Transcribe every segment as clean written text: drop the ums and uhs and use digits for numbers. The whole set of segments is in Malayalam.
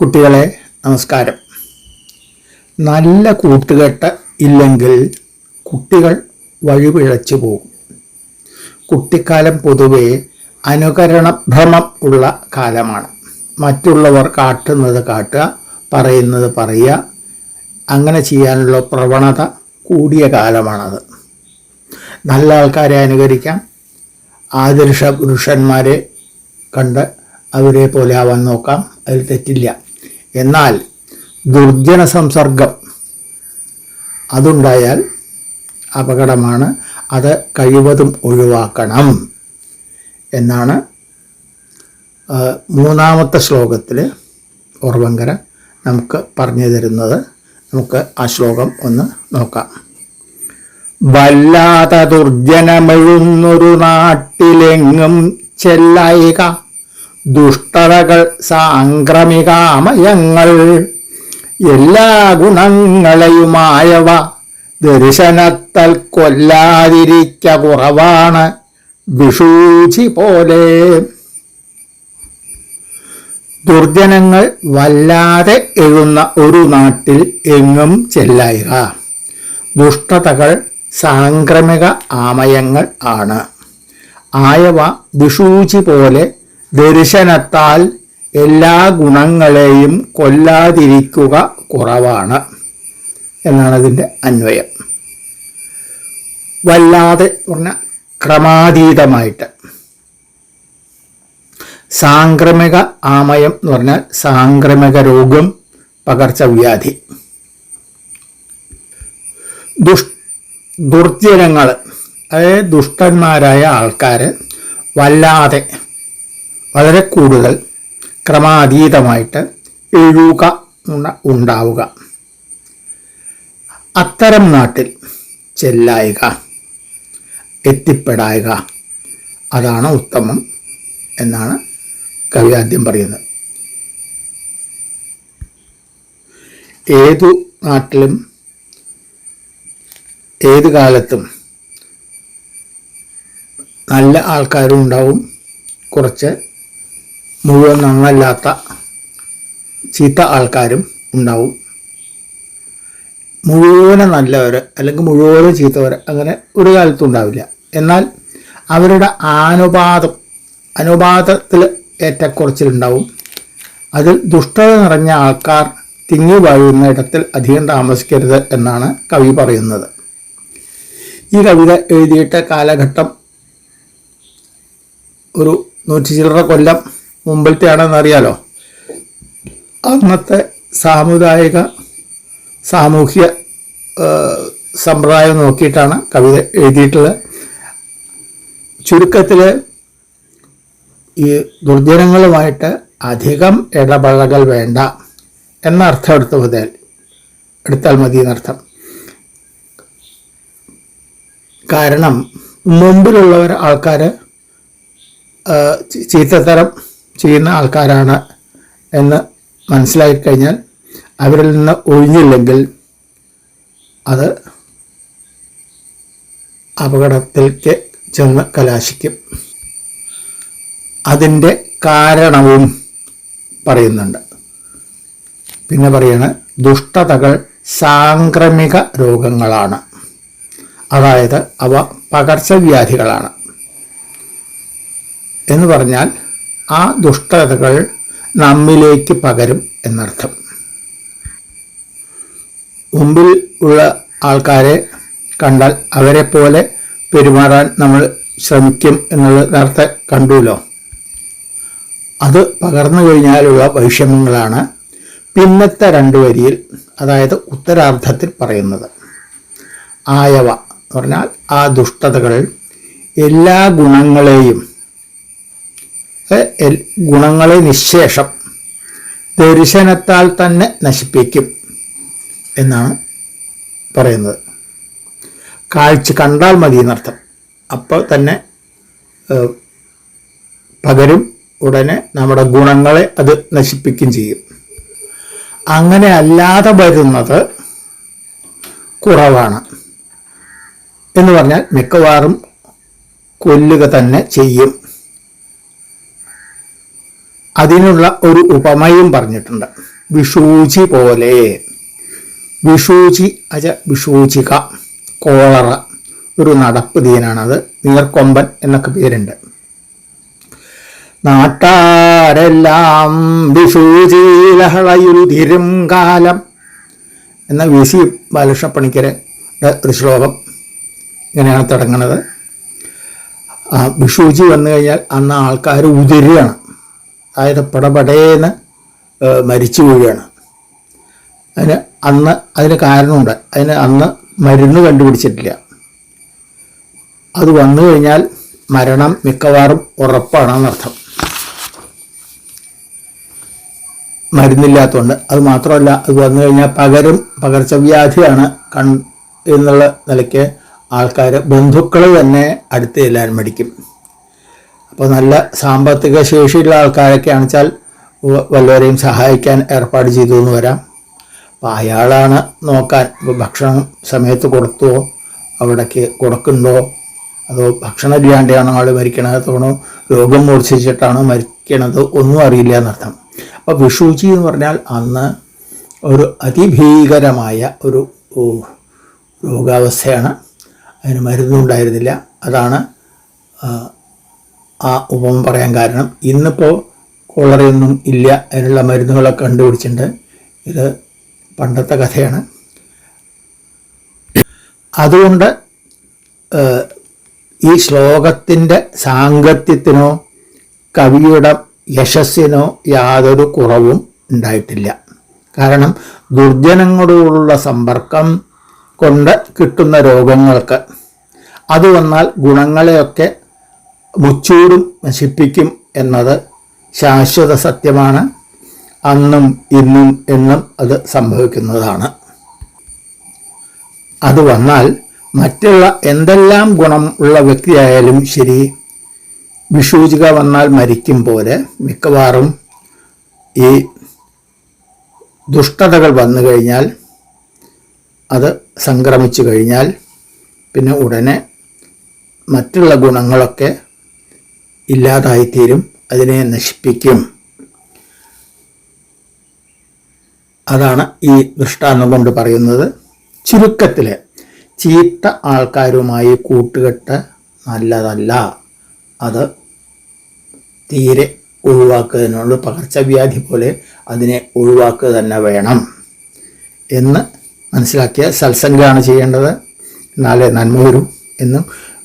കുട്ടികളെ നമസ്കാരം. നല്ല കൂട്ടുകെട്ട് ഇല്ലെങ്കിൽ കുട്ടികൾ വഴിപിഴച്ചു പോകും. കുട്ടിക്കാലം പൊതുവെ അനുകരണഭ്രമം ഉള്ള കാലമാണ്. മറ്റുള്ളവർ കാട്ടുന്നത് കാട്ടുക, പറയുന്നത് പറയുക, അങ്ങനെ ചെയ്യാനുള്ള പ്രവണത കൂടിയ കാലമാണത്. നല്ല ആൾക്കാരെ അനുകരിക്കാം, ആദർശ പുരുഷന്മാരെ കണ്ട് അവരെ പോലെ ആവാൻ നോക്കാം, അതിൽ തെറ്റില്ല. എന്നാൽ ദുർജന സംസർഗം അതുണ്ടായാൽ അപകടമാണ്. അത് കഴിവതും ഒഴിവാക്കണം എന്നാണ് മൂന്നാമത്തെ ശ്ലോകത്തിൽ ഓർവങ്കര നമുക്ക് പറഞ്ഞു തരുന്നത്. നമുക്ക് ആ ശ്ലോകം ഒന്ന് നോക്കാം. വല്ലാത്ത ദുർജനമെഴുന്നൊരു നാട്ടിലെങ്ങും ചെല്ലായിക ദുഷ്ടതകൾ സാംക്രമികാമയങ്ങൾ എല്ലാ ഗുണങ്ങളെയുമായവ ദർശനത്താൽ കൊല്ലാതിരിക്ക കുറവാണ് വിഷൂചി പോലെ. ദുർജനങ്ങൾ വല്ലാതെ എഴുന്ന ഒരു നാട്ടിൽ എങ്ങും ചെല്ലായിക. ദുഷ്ടതകൾ സാംക്രമിക ആമയങ്ങൾ ആണ്. ആയവ വിഷൂചി പോലെ ദർശനത്താൽ എല്ലാ ഗുണങ്ങളെയും കൊല്ലാതിരിക്കുക കുറവാണ് എന്നാണ് അതിൻ്റെ അന്വയം. വല്ലാതെ പറഞ്ഞാൽ ക്രമാതീതമായിട്ട്. സാംക്രമിക ആമയം എന്ന് പറഞ്ഞാൽ സാംക്രമിക രോഗം, പകർച്ചവ്യാധി. ദുർജനങ്ങൾ അതായത് ദുഷ്ടന്മാരായ ആൾക്കാർ വല്ലാതെ വളരെ കൂടുതൽ ക്രമാതീതമായിട്ട് എഴുക ഉണ്ടാവുക. അത്തരം നാട്ടിൽ ചെല്ലായിക, എത്തിപ്പെടായിക, അതാണ് ഉത്തമം എന്നാണ് കവി ആദ്യം പറയുന്നത്. ഏതു നാട്ടിലും ഏത് കാലത്തും നല്ല ആൾക്കാരും ഉണ്ടാവും, കുറച്ച് മുഴുവൻ നന്നല്ലാത്ത ചീത്ത ആൾക്കാരും ഉണ്ടാവും. മുഴുവനും നല്ലവർ അല്ലെങ്കിൽ മുഴുവനും ചീത്തവർ അങ്ങനെ ഒരു കാലത്തും ഉണ്ടാവില്ല. എന്നാൽ അവരുടെ അനുപാതത്തിൽ ഏറ്റക്കുറച്ചിലുണ്ടാവും. അതിൽ ദുഷ്ടത നിറഞ്ഞ ആൾക്കാർ തിങ്ങി വാഴുന്ന ഇടത്തിൽ അധികം താമസിക്കരുത് എന്നാണ് കവി പറയുന്നത്. ഈ കവിത എഴുതിയിട്ട് കാലഘട്ടം ഒരു 100 ചില്ലറ കൊല്ലം മുമ്പിലത്തെ ആണെന്നറിയാലോ. അന്നത്തെ സാമൂഹ്യ സമ്പ്രദായം നോക്കിയിട്ടാണ് കവിത എഴുതിയിട്ടുള്ളത്. ചുരുക്കത്തിൽ ഈ ദുർജനങ്ങളുമായിട്ട് അധികം ഇടപഴകൽ വേണ്ട എന്നർത്ഥം എടുത്താൽ മതി എന്നർത്ഥം. കാരണം മുമ്പിലുള്ളവർ ആൾക്കാർ ചീത്തത്തരം ചെയ്യുന്ന ആൾക്കാരാണ് എന്ന് മനസ്സിലായിക്കഴിഞ്ഞാൽ അവരിൽ നിന്ന് ഒഴിഞ്ഞില്ലെങ്കിൽ അത് അപകടത്തിലേക്ക് ചെന്ന് കലാശിക്കും. അതിൻ്റെ കാരണവും പറയുന്നുണ്ട്. പിന്നെ പറയാണ് ദുഷ്ടതകൾ സാംക്രമിക രോഗങ്ങളാണ്, അതായത് അവ പകർച്ചവ്യാധികളാണ് എന്ന് പറഞ്ഞാൽ ആ ദുഷ്ടതകൾ നമ്മിലേക്ക് പകരും എന്നർത്ഥം. മുമ്പിൽ ഉള്ള ആൾക്കാരെ കണ്ടാൽ അവരെ പോലെ പെരുമാറാൻ നമ്മൾ ശ്രമിക്കും എന്നുള്ളത് നേരത്തെ കണ്ടുല്ലോ. അത് പകർന്നു കഴിഞ്ഞാലുള്ള വൈഷമ്യങ്ങളാണ് പിന്നത്തെ 2 വരിയിൽ, അതായത് ഉത്തരാർദ്ധത്തിൽ പറയുന്നത്. ആയവ എന്ന് പറഞ്ഞാൽ ആ ദുഷ്ടതകൾ എല്ലാ ഗുണങ്ങളെ നിശേഷം ദർശനത്താൽ തന്നെ നശിപ്പിക്കും എന്നാണ് പറയുന്നത്. കാഴ്ച കണ്ടാൽ മതി എന്നർത്ഥം. അപ്പോൾ തന്നെ പകരും, ഉടനെ നമ്മുടെ ഗുണങ്ങളെ അത് നശിപ്പിക്കുകയും ചെയ്യും. അങ്ങനെ അല്ലാതെ വരുന്നത് കുറവാണ് എന്ന് പറഞ്ഞാൽ മിക്കവാറും കൊല്ലുക തന്നെ ചെയ്യും. അതിനുള്ള ഒരു ഉപമയും പറഞ്ഞിട്ടുണ്ട്. വിഷൂചി പോലെ. വിഷൂചി വിഷൂചിക, കോളറ, ഒരു നടപ്പ് ദീനാണത്. നീർക്കൊമ്പൻ എന്നൊക്കെ പേരുണ്ട്. നാട്ടാരെല്ലാം വിഷൂചിലഹളയുതിരും കാലം എന്ന വി.സി. ബാലകൃഷ്ണപ്പണിക്കരുടെ ഒരു ശ്ലോകം ഇങ്ങനെയാണ് തുടങ്ങുന്നത്. വിഷൂചി വന്നു കഴിഞ്ഞാൽ അന്ന് ആൾക്കാർ ഉതിരുകയാണ്, അതായത് പടപടേന്ന് മരിച്ചു വീഴുകയാണ്. അതിന് കാരണമുണ്ട്. അന്ന് മരുന്ന് കണ്ടുപിടിച്ചിട്ടില്ല. അത് വന്നു കഴിഞ്ഞാൽ മരണം മിക്കവാറും ഉറപ്പാണെന്നർത്ഥം, മരുന്നില്ലാത്തതുകൊണ്ട്. അത് മാത്രമല്ല, അത് വന്നു കഴിഞ്ഞാൽ പകർച്ചവ്യാധിയാണ് എന്നുള്ള നിലയ്ക്ക് ആൾക്കാർ, ബന്ധുക്കൾ തന്നെ അടുത്ത് ചെല്ലാൻ മടിക്കും. അപ്പോൾ നല്ല സാമ്പത്തിക ശേഷിയുള്ള ആൾക്കാരൊക്കെ ആണെച്ചാൽ വല്ലവരെയും സഹായിക്കാൻ ഏർപ്പാട് ചെയ്തു എന്ന് വരാം. അപ്പോൾ അയാളാണ് നോക്കാൻ. ഇപ്പോൾ ഭക്ഷണം സമയത്ത് കൊടുത്തുവോ, അവിടേക്ക് കൊടുക്കുന്നുണ്ടോ, അതോ ഭക്ഷണം ഇല്ലാണ്ടാണോ ആൾ മരിക്കണത്, തോണോ രോഗം മൂർച്ഛിച്ചിട്ടാണോ മരിക്കണത്, ഒന്നും അറിയില്ല എന്നർത്ഥം. അപ്പോൾ വിഷൂചി എന്ന് പറഞ്ഞാൽ അന്ന് ഒരു അതിഭീകരമായ ഒരു രോഗാവസ്ഥയാണ്. അതിന് മരുന്നുണ്ടായിരുന്നില്ല. അതാണ് ആ ഉപമ പറയാൻ കാരണം. ഇന്നിപ്പോൾ കോളറയൊന്നും ഇല്ല, അതിനുള്ള മരുന്നുകളൊക്കെ കണ്ടുപിടിച്ചിട്ടുണ്ട്. ഇത് പണ്ടത്തെ കഥയാണ്. അതുകൊണ്ട് ഈ ശ്ലോകത്തിൻ്റെ സാങ്കത്യത്തിനോ കവിയുടെ യശസ്സിനോ യാതൊരു കുറവും ഉണ്ടായിട്ടില്ല. കാരണം ദുർജനങ്ങളോടുള്ള സമ്പർക്കം കൊണ്ട് കിട്ടുന്ന രോഗങ്ങൾക്ക് അത് വന്നാൽ ഗുണങ്ങളെയൊക്കെ മുച്ചൂടും നശിപ്പിക്കും എന്നത് ശാശ്വത സത്യമാണ്. അന്നും ഇന്നും എന്നും അത് സംഭവിക്കുന്നതാണ്. അത് വന്നാൽ മറ്റുള്ള എന്തെല്ലാം ഗുണം ഉള്ള വ്യക്തിയായാലും ശരി, വിഷൂചിക വന്നാൽ മരിക്കും പോലെ മിക്കവാറും ഈ ദുഷ്ടതകൾ വന്നു കഴിഞ്ഞാൽ, അത് സംക്രമിച്ചു കഴിഞ്ഞാൽ പിന്നെ ഉടനെ മറ്റുള്ള ഗുണങ്ങളൊക്കെ ഇല്ലാതായിത്തീരും, അതിനെ നശിപ്പിക്കും. അതാണ് ഈ ദൃഷ്ടാന്തം കൊണ്ട് പറയുന്നത്. ചുരുക്കത്തിൽ ചീത്ത ആൾക്കാരുമായി കൂട്ടുകെട്ട് നല്ലതല്ല. അത് തീരെ ഒഴിവാക്കുന്നതിനുള്ള പകർച്ചവ്യാധി പോലെ അതിനെ ഒഴിവാക്കുക തന്നെ വേണം എന്ന് മനസ്സിലാക്കിയ സത്സംഗമാണ് ചെയ്യേണ്ടത്. എന്നാലേ നന്മ വരും എന്നും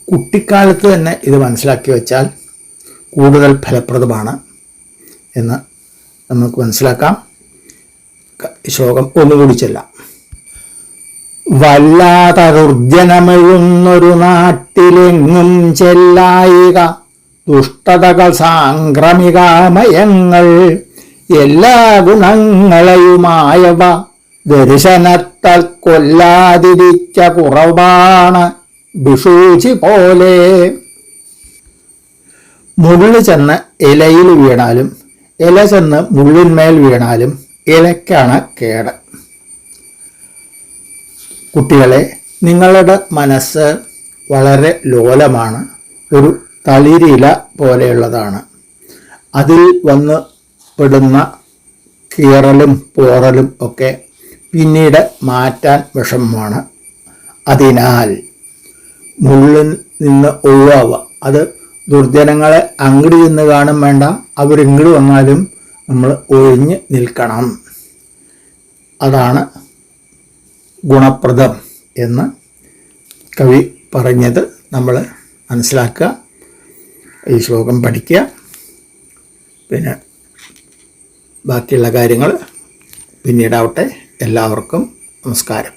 കുട്ടിക്കാലത്ത് തന്നെ ഇത് മനസ്സിലാക്കി വെച്ചാൽ കൂടുതൽ ഫലപ്രദമാണ് എന്ന് നമുക്ക് മനസ്സിലാക്കാം. ശ്ലോകം ഒന്നുകൂടി ചെല്ലാം. വല്ലാതദുർജനമെഴുന്നൊരു നാട്ടിലെങ്ങും ചെല്ലായിക ദുഷ്ടതകൾ സാംക്രമികാമയങ്ങൾ എല്ലാ ഗുണങ്ങളെയുമായവ ദർശനത്താൽ കൊല്ലാതിരിച്ച കുറവാണ് വിഷൂചി പോലെ. മുള്ളു ചെന്ന് ഇലയിൽ വീണാലും ഇല ചെന്ന് മുള്ളിന്മേൽ വീണാലും ഇലയ്ക്കാണ് കേട്. കുട്ടികളെ, നിങ്ങളുടെ മനസ്സ് വളരെ ലോലമാണ്, ഒരു തളിരില പോലെയുള്ളതാണ്. അതിൽ വന്ന് പെടുന്ന കീറലും പോറലും ഒക്കെ പിന്നീട് മാറ്റാൻ വിഷമമാണ്. അതിനാൽ മുള്ളിൽ നിന്ന് ഒഴിവാവുക. അത് ദുർജനങ്ങളെ അങ്ങോട്ട് ചെന്ന് കാണും വേണ്ട, അവരിങ്ങോട്ട് വന്നാലും നമ്മൾ ഒഴിഞ്ഞ് നിൽക്കണം. അതാണ് ഗുണപ്രദം എന്ന് കവി പറഞ്ഞത് നമ്മൾ മനസ്സിലാക്കുക. ഈ ശ്ലോകം പഠിക്കുക. പിന്നെ ബാക്കിയുള്ള കാര്യങ്ങൾ പിന്നീടാവട്ടെ. എല്ലാവർക്കും നമസ്കാരം.